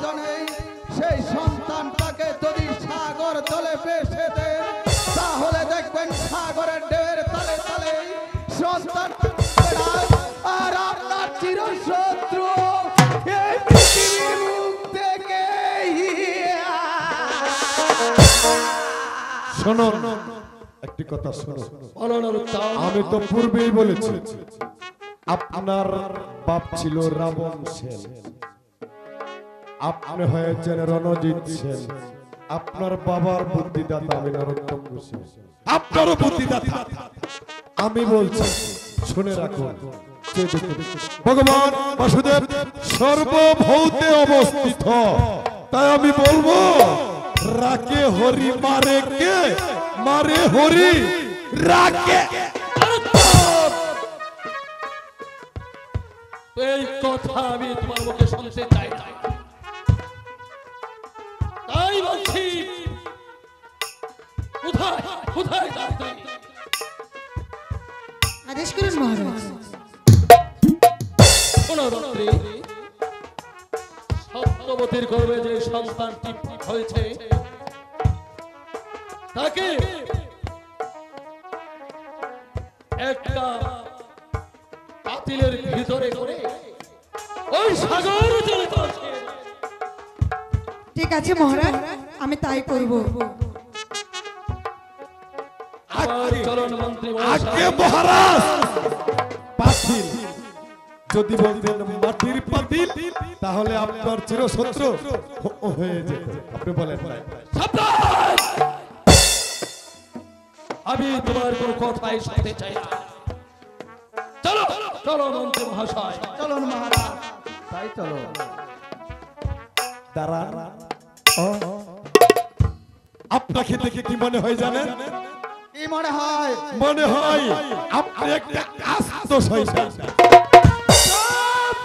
প্রয়োজনে সেই সন্তানটাকে যদি সাগর তলে ভেসে দেন তাহলে দেখবেন সাগরের ঢেউয়ের তালে তালে সন্তান আর আপনার চিরশত্রু এই পৃথিবীর মুখ থেকে শোনো একটি কথা শোনো আমি তো পূর্বেই বলেছি আপনার বাপ ছিল রাবণ সেন আপনি হয়েছেন রণজিৎ সেন আপনার বাবার বুদ্ধিদাতা আমি নরোত্তম সেন আপনারও বুদ্ধিদাতা আমি বলছি শুনে রাখুন ভগবান বাসুদেব সর্বভৌতে অবস্থিত তাই আমি বলবো রাকে হরি মারে কে মারে হরি রাকে এই কথা আমি তোমার মুখে শুনতে চাই না তাই বলছি কোথায় কোথায় যাচ্ছি আদেশ করুন মহারাজ শোনো রাত্রি সত্যবতীর গর্ভে যে সন্তানটি হয়েছে তাকে একটা পাতিলের ভিতরে করে ওই সাগর চলে যাচ্ছে ঠিক আছে মহারাজ আমি তাই করব চলন মন্ত্রী আগে মহারাজ পাতিল যদি বলতেন মাটির পাতিল তাহলে আপনার চিরশত্রু হয়ে যেত আপনি বলেন আমি তোমার কোনো কথাই শুনতে চাই না চলো চলো মন্ত্রী মহাশয় চলুন মহারাজ তাই চলো দাঁড়ান আপনাকে দেখে কি মনে হয় জানেন কি মনে হয় মনে হয় আপনি একটা আস্ত শয়তান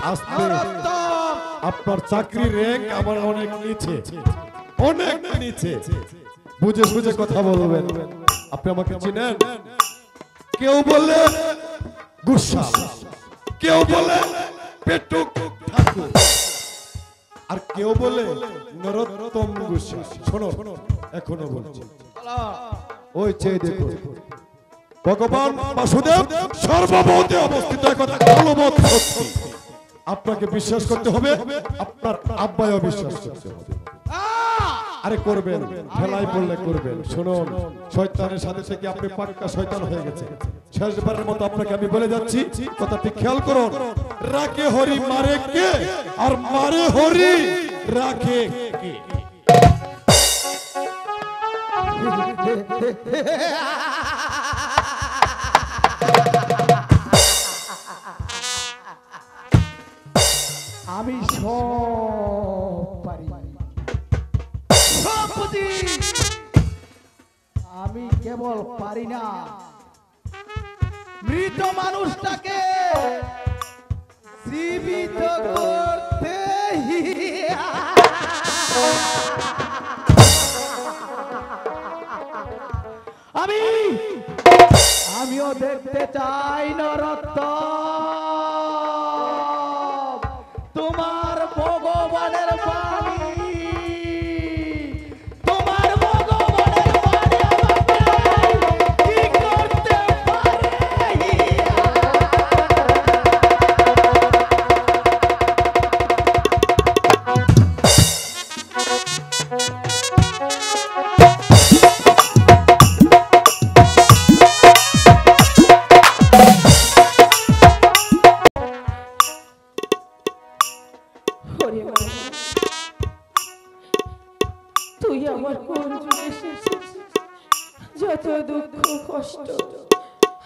আস্তে আপনার চাকরির র্যাঙ্ক আমার অনেক নিচে অনেক নিচে বুঝে বুঝে কথা বলবেন আপনি আমাকে চিনেন কেউ বলে গুসা কেউ বলে পেটুক ঠাকুর আর কেউ বলে নরোত্তম গুসা শোনো এখনো বলছি ওই চেয়ে দেখো ভগবান বাসুদেব সর্বভৌতে অবস্থিত কথা কালমত সত্যি আপনাকে বিশ্বাস করতে হবে আপনার আব্বায়ও বিশ্বাস করতে হবে আরে করবেন ঠেলাই পড়লে করবেন শুনুন শয়তানের সাথে থেকে আপনি পাক্কা শয়তান হয়ে গেছে শেষবারের মতো আপনাকে আমি বলে যাচ্ছি কথাটি খেয়াল করুন রাখে হরি মারে কে আর মারে হরি রাখে কে আমি সব পারি সব বুঝি আমি কেবল পারি না মৃত মানুষটাকে জীবিত করতে আমিও দেখতে চাই নরোত্তম তোমার ভগবানের বাণী তোমার ভগবানের বাণী আমাকে কি করতে পারে তুই আমার কোন যুগে এসেছিস যত দুঃখ কষ্ট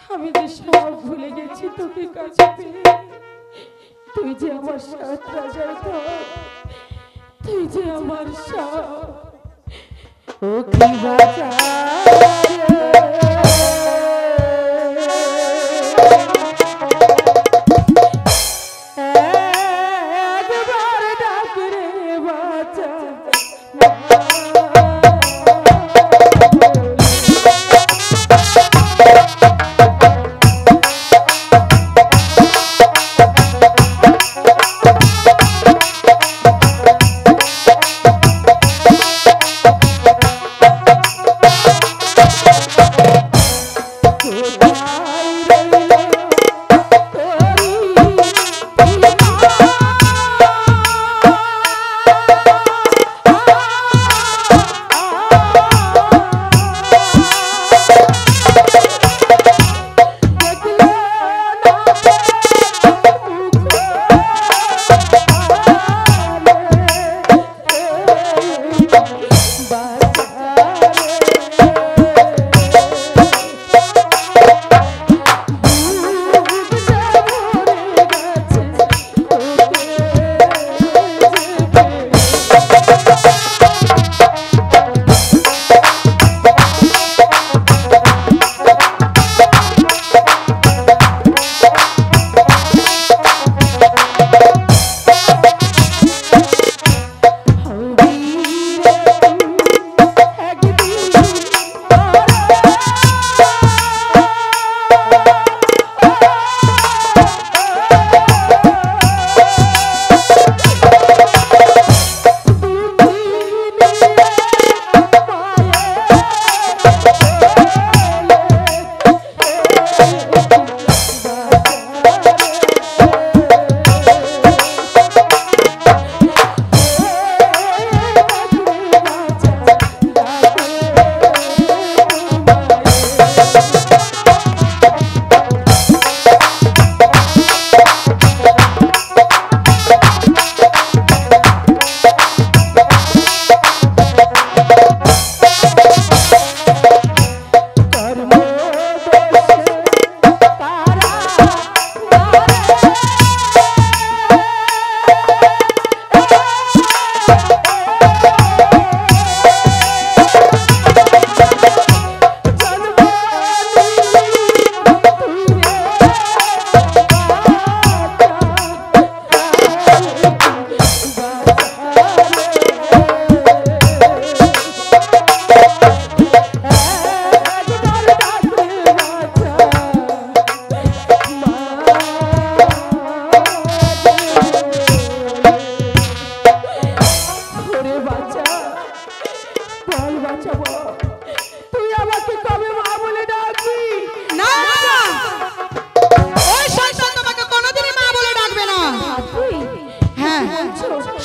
আমি যে সব ভুলে গেছি তোকে কাছে পেয়ে তুই যে আমার সাত রাজার ধন তুই যে আমার সব ও কি একবার ডাক রে বাঁচা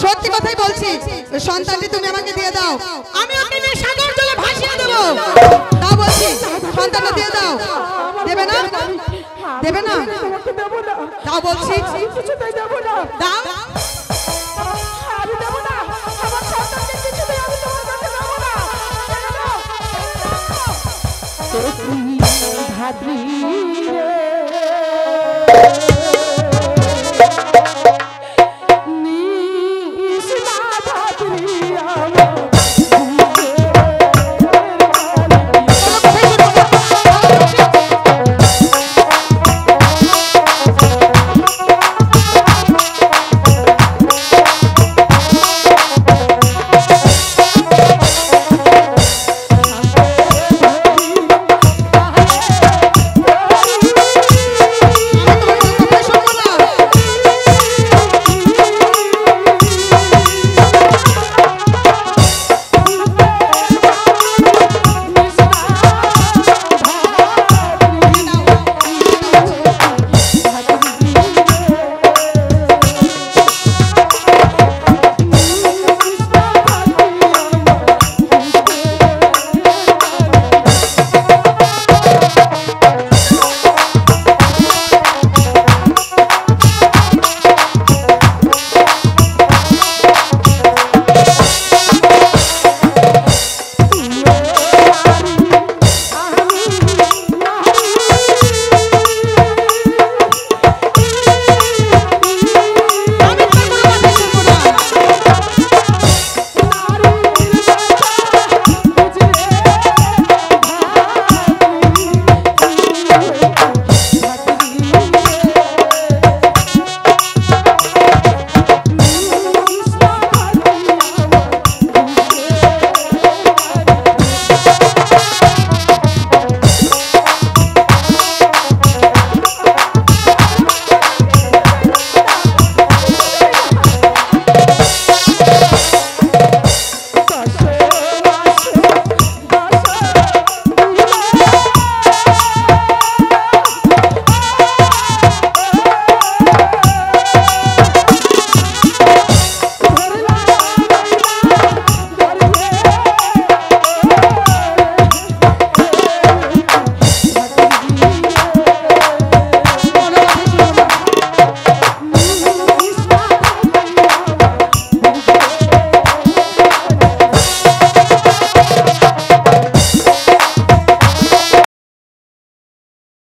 সত্যি কথাই বলছি, ওই সন্তানটি তুমি আমাকে দিয়ে দাও, আমি ওকে নিয়ে সাগর জলে ভাসিয়ে দেবো। তাও বলছি সন্তানটা দিয়ে দাও। দেবে না? দেবে না? তাও বলছি দাও। আমি দেবো না, আমার সন্তানকে কিছুতেই আমি তোমার কাছে দেবো না। ভাদ্রী